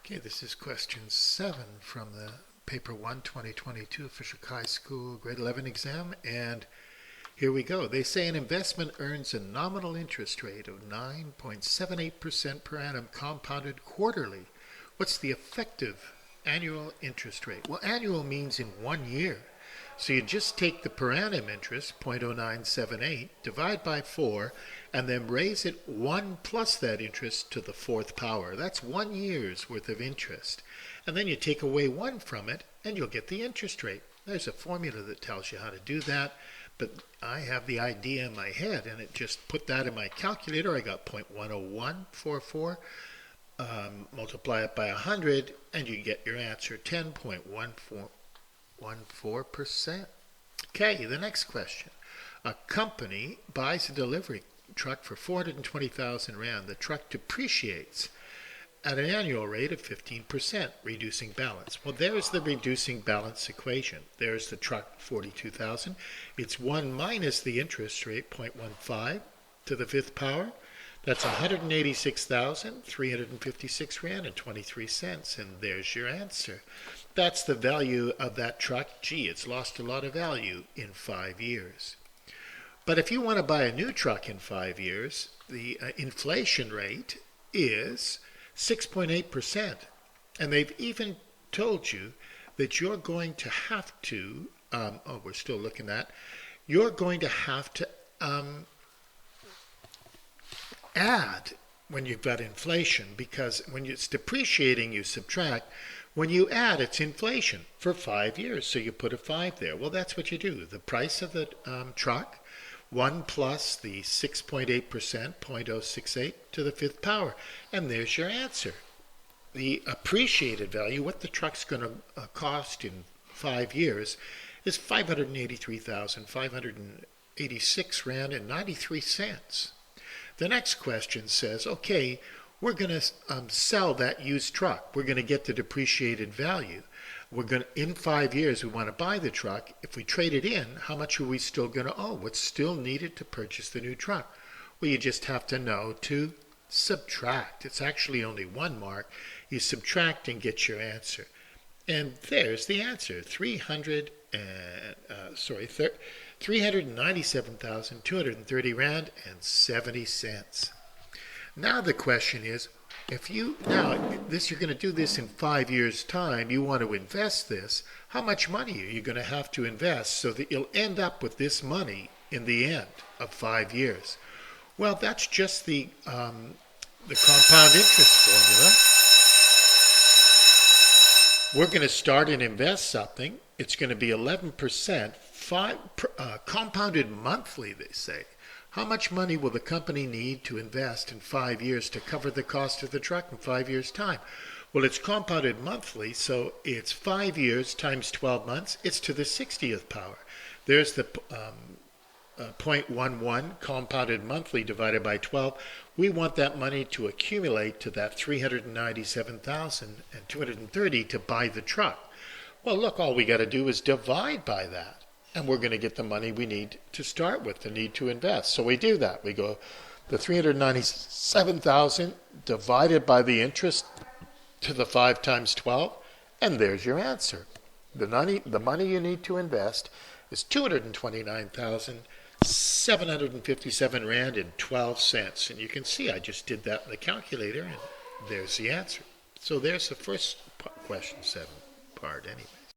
Okay, this is question 7 from the paper 1 2022 Fisher High School grade 11 exam, and here we go. They say an investment earns a nominal interest rate of 9.78% per annum compounded quarterly. What's the effective annual interest rate? Well, annual means in 1 year. So you just take the per annum interest, 0.0978, divide by 4, and then raise it 1 plus that interest to the 4th power. That's 1 year's worth of interest. And then you take away 1 from it, and you'll get the interest rate. There's a formula that tells you how to do that, but I have the idea in my head, and it just put that in my calculator. I got 0.10144. Multiply it by 100, and you get your answer, 10.14%. Okay, the next question. A company buys a delivery truck for 420,000 Rand. The truck depreciates at an annual rate of 15%, reducing balance. Well, there's the reducing balance equation. There's the truck, 42,000. It's 1 minus the interest rate, 0.15 to the 5th power. That's 186,356 Rand and 23 cents, and there's your answer. That's the value of that truck. Gee, it's lost a lot of value in 5 years. But if you want to buy a new truck in 5 years, the inflation rate is 6.8%. And they've even told you that you're going to have to, we're still looking at, you're going to have to add when you've got inflation, because when it's depreciating, you subtract. When you add, it's inflation for 5 years, so you put a 5 there. Well, that's what you do. The price of the truck, 1 plus the 6.8%, 0.068 to the 5th power. And there's your answer. The appreciated value, what the truck's going to cost in 5 years, is 583,586 Rand and 93 cents. The next question says, okay, we're going to sell that used truck. We're going to get the depreciated value. We're going to, in 5 years, we want to buy the truck. If we trade it in, how much are we still going to owe? What's still needed to purchase the new truck? Well, you just have to know to subtract. It's actually only 1 mark. You subtract and get your answer. And there's the answer, 397,230 Rand and 70 cents. Now the question is, if you, you're going to do this in 5 years' time, you want to invest this, how much money are you going to have to invest so that you'll end up with this money in the end of 5 years? Well, that's just the compound interest formula. We're going to start and invest something. It's going to be 11%, compounded monthly, they say. How much money will the company need to invest in 5 years to cover the cost of the truck in 5 years' time? Well, it's compounded monthly, so it's 5 years times 12 months. It's to the 60th power. There's the 0.11 compounded monthly divided by 12. We want that money to accumulate to that 397,230 to buy the truck. Well, look, all we got to do is divide by that. And we're going to get the money we need to start with, the need to invest. So we do that. We go the 397,000 divided by the interest to the 5 times 12, and there's your answer. The money you need to invest is 229,757 Rand and 12 cents. And you can see I just did that in the calculator, and there's the answer. So there's the first question 7 part anyway.